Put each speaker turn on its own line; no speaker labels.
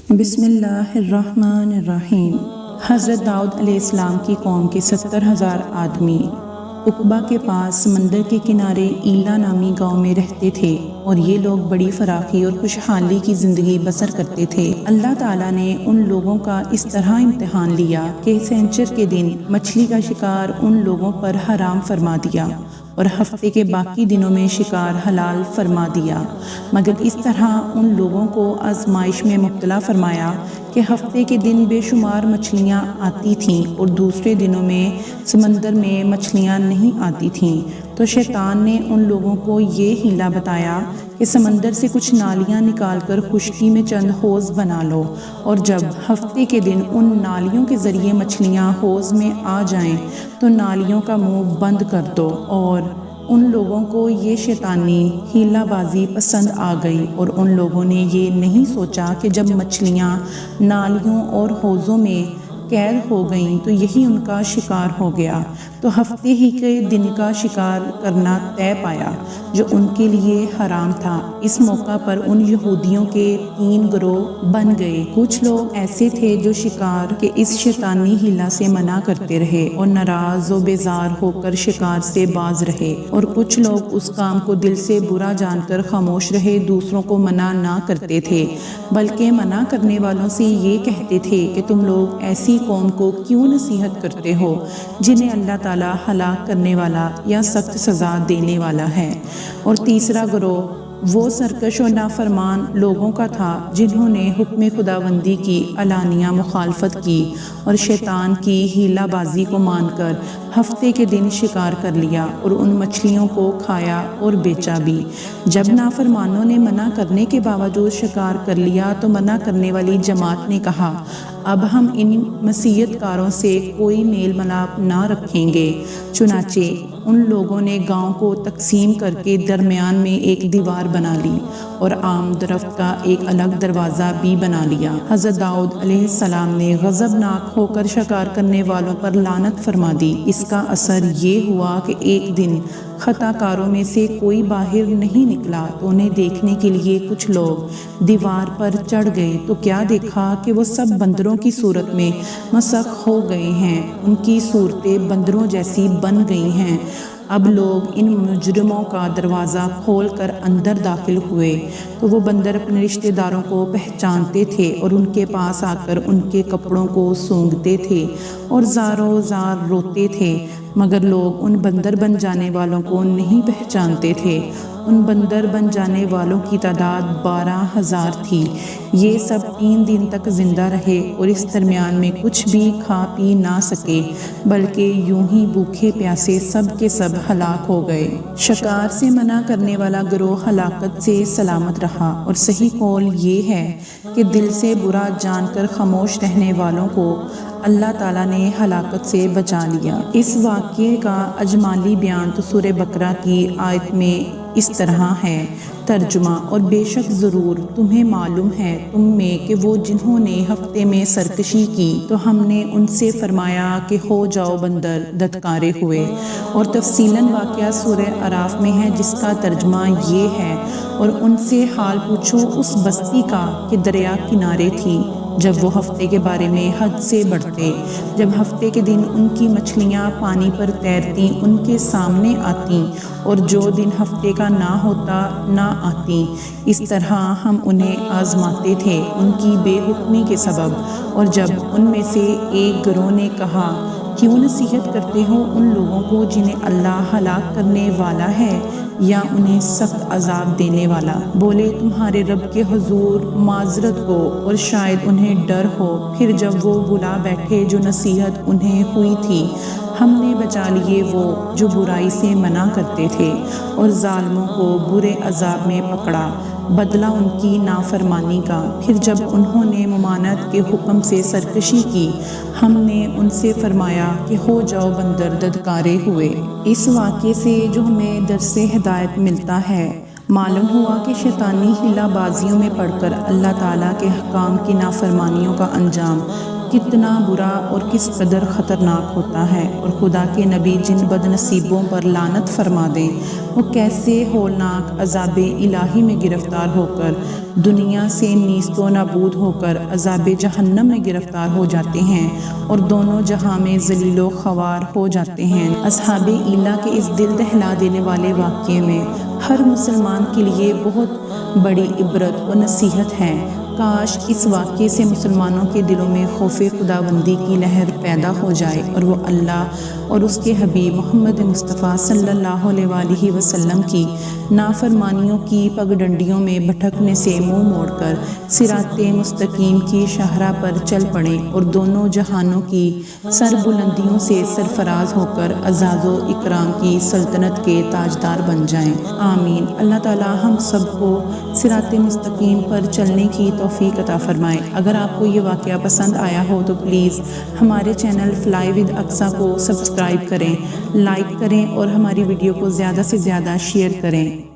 بسم اللہ الرحمن الرحیم۔ حضرت داؤد علیہ السلام کی قوم کے 70,000 آدمی عقبہ کے پاس سمندر کے کنارے ایلا نامی گاؤں میں رہتے تھے، اور یہ لوگ بڑی فراخی اور خوشحالی کی زندگی بسر کرتے تھے۔ اللہ تعالیٰ نے ان لوگوں کا اس طرح امتحان لیا کہ سنچر کے دن مچھلی کا شکار ان لوگوں پر حرام فرما دیا اور ہفتے کے باقی دنوں میں شکار حلال فرما دیا، مگر اس طرح ان لوگوں کو آزمائش میں مبتلا فرمایا کہ ہفتے کے دن بے شمار مچھلیاں آتی تھیں اور دوسرے دنوں میں سمندر میں مچھلیاں نہیں آتی تھیں۔ تو شیطان نے ان لوگوں کو یہ حیلہ بتایا کہ سمندر سے کچھ نالیاں نکال کر خشکی میں چند حوض بنا لو، اور جب ہفتے کے دن ان نالیوں کے ذریعے مچھلیاں حوض میں آ جائیں تو نالیوں کا منہ بند کر دو۔ اور ان لوگوں کو یہ شیطانی حیلہ بازی پسند آ گئی، اور ان لوگوں نے یہ نہیں سوچا کہ جب مچھلیاں نالیوں اور حوضوں میں قید ہو گئیں تو یہی ان کا شکار ہو گیا، تو ہفتے ہی کے دن کا شکار کرنا طے پایا جو ان کے لیے حرام تھا۔ اس موقع پر ان یہودیوں کے 3 گروہ بن گئے۔ کچھ لوگ ایسے تھے جو شکار کے اس شیطانی حیلہ سے منع کرتے رہے اور ناراض و بیزار ہو کر شکار سے باز رہے، اور کچھ لوگ اس کام کو دل سے برا جان کر خاموش رہے، دوسروں کو منع نہ کرتے تھے بلکہ منع کرنے والوں سے یہ کہتے تھے کہ تم لوگ ایسی قوم کو کیوں نصیحت کرتے ہو جنہیں اللہ تعالیٰ ہلاک کرنے والا یا سخت سزا دینے والا ہے۔ اور تیسرا گروہ وہ سرکش و نافرمان لوگوں کا تھا جنہوں نے حکم خداوندی کی علانیہ مخالفت کی اور شیطان کی حیلہ بازی کو مان کر ہفتے کے دن شکار کر لیا اور ان مچھلیوں کو کھایا اور بیچا بھی۔ جب نافرمانوں نے منع کرنے کے باوجود شکار کر لیا تو منع کرنے والی جماعت نے کہا، اب ہم ان معصیت کاروں سے کوئی میل ملاپ نہ رکھیں گے۔ چنانچہ ان لوگوں نے گاؤں کو تقسیم کر کے درمیان میں ایک دیوار بنا لی اور عام درخت کا ایک الگ دروازہ بھی بنا لیا۔ حضرت داؤد علیہ السلام نے غضبناک ہو کر شکار کرنے والوں پر لعنت فرما دی۔ اس کا اثر یہ ہوا کہ ایک دن خطا کاروں میں سے کوئی باہر نہیں نکلا تو انہیں دیکھنے کے لیے کچھ لوگ دیوار پر چڑھ گئے تو کیا دیکھا کہ وہ سب بندروں کی صورت میں مسخ ہو گئے ہیں، ان کی صورتیں بندروں جیسی بن گئی ہیں۔ اب لوگ ان مجرموں کا دروازہ کھول کر اندر داخل ہوئے تو وہ بندر اپنے رشتہ داروں کو پہچانتے تھے اور ان کے پاس آ کر ان کے کپڑوں کو سونگھتے تھے اور زاروں زار روتے تھے، مگر لوگ ان بندر بن جانے والوں کو نہیں پہچانتے تھے۔ ان بندر بن جانے والوں کی تعداد 12,000 تھی۔ یہ سب 3 دن تک زندہ رہے اور اس درمیان میں کچھ بھی کھا پی نہ سکے، بلکہ یوں ہی بھوکے پیاسے سب کے سب ہلاک ہو گئے۔ شکار سے منع کرنے والا گروہ ہلاکت سے سلامت رہا، اور صحیح قول یہ ہے کہ دل سے برا جان کر خاموش رہنے والوں کو اللہ تعالیٰ نے ہلاکت سے بچا لیا۔ اس واقعے کا اجمالی بیان تو سورہ بقرہ کی آیت میں اس طرح ہے۔ ترجمہ: اور بے شک ضرور تمہیں معلوم ہے تم میں کہ وہ جنہوں نے ہفتے میں سرکشی کی تو ہم نے ان سے فرمایا کہ ہو جاؤ بندر، دھتکارے ہوئے۔ اور تفصیلاً واقعہ سورہ اعراف میں ہے جس کا ترجمہ یہ ہے، اور ان سے حال پوچھو اس بستی کا کہ دریا کنارے تھی جب وہ ہفتے کے بارے میں حد سے بڑھتے، جب ہفتے کے دن ان کی مچھلیاں پانی پر تیرتی ان کے سامنے آتیں اور جو دن ہفتے کا نہ ہوتا نہ آتیں۔ اس طرح ہم انہیں آزماتے تھے ان کی بے حکمی کے سبب۔ اور جب ان میں سے ایک گروہ نے کہا، کیوں نصیحت کرتے ہو ان لوگوں کو جنہیں اللہ ہلاک کرنے والا ہے یا انہیں سخت عذاب دینے والا؟ بولے تمہارے رب کے حضور معذرت ہو، اور شاید انہیں ڈر ہو۔ پھر جب وہ بھلا بیٹھے جو نصیحت انہیں ہوئی تھی، ہم نے بچا لیے وہ جو برائی سے منع کرتے تھے، اور ظالموں کو برے عذاب میں پکڑا، بدلہ ان کی نافرمانی کا۔ پھر جب انہوں نے ممانعت کے حکم سے سرکشی کی، ہم نے ان سے فرمایا کہ ہو جاؤ بندر، دھتکارے ہوئے۔ اس واقعے سے جو ہمیں درس ہدایت ملتا ہے، معلوم ہوا کہ شیطانی حیلہ بازیوں میں پڑ کر اللہ تعالیٰ کے احکام کی نافرمانیوں کا انجام کتنا برا اور کس قدر خطرناک ہوتا ہے، اور خدا کے نبی جن بد نصیبوں پر لعنت فرما دیں وہ کیسے ہولناک عذاب الہی میں گرفتار ہو کر دنیا سے نیست و نابود ہو کر عذاب جہنم میں گرفتار ہو جاتے ہیں اور دونوں جہاں میں ذلیل و خوار ہو جاتے ہیں۔ اصحاب ایلا کے اس دل دہلا دینے والے واقعے میں ہر مسلمان کے لیے بہت بڑی عبرت و نصیحت ہے۔ کاش اس واقعے سے مسلمانوں کے دلوں میں خوف خداوندی کی لہر پیدا ہو جائے اور وہ اللہ اور اس کے حبیب محمد مصطفیٰ صلی اللہ علیہ وآلہ وسلم کی نافرمانیوں کی پگڈنڈیوں میں بھٹکنے سے منہ موڑ کر صراط مستقیم کی شاہراہ پر چل پڑیں اور دونوں جہانوں کی سر بلندیوں سے سرفراز ہو کر اعزاز و اکرام کی سلطنت کے تاجدار بن جائیں۔ آمین۔ اللہ تعالی ہم سب کو صراط مستقیم پر چلنے کی توفیق عطا فرمائے۔ اگر آپ کو یہ واقعہ پسند آیا ہو تو پلیز ہمارے چینل فلائی ود اقصیٰ کو سبسکرائب کریں، لائک کریں اور ہماری ویڈیو کو زیادہ سے زیادہ شیئر کریں۔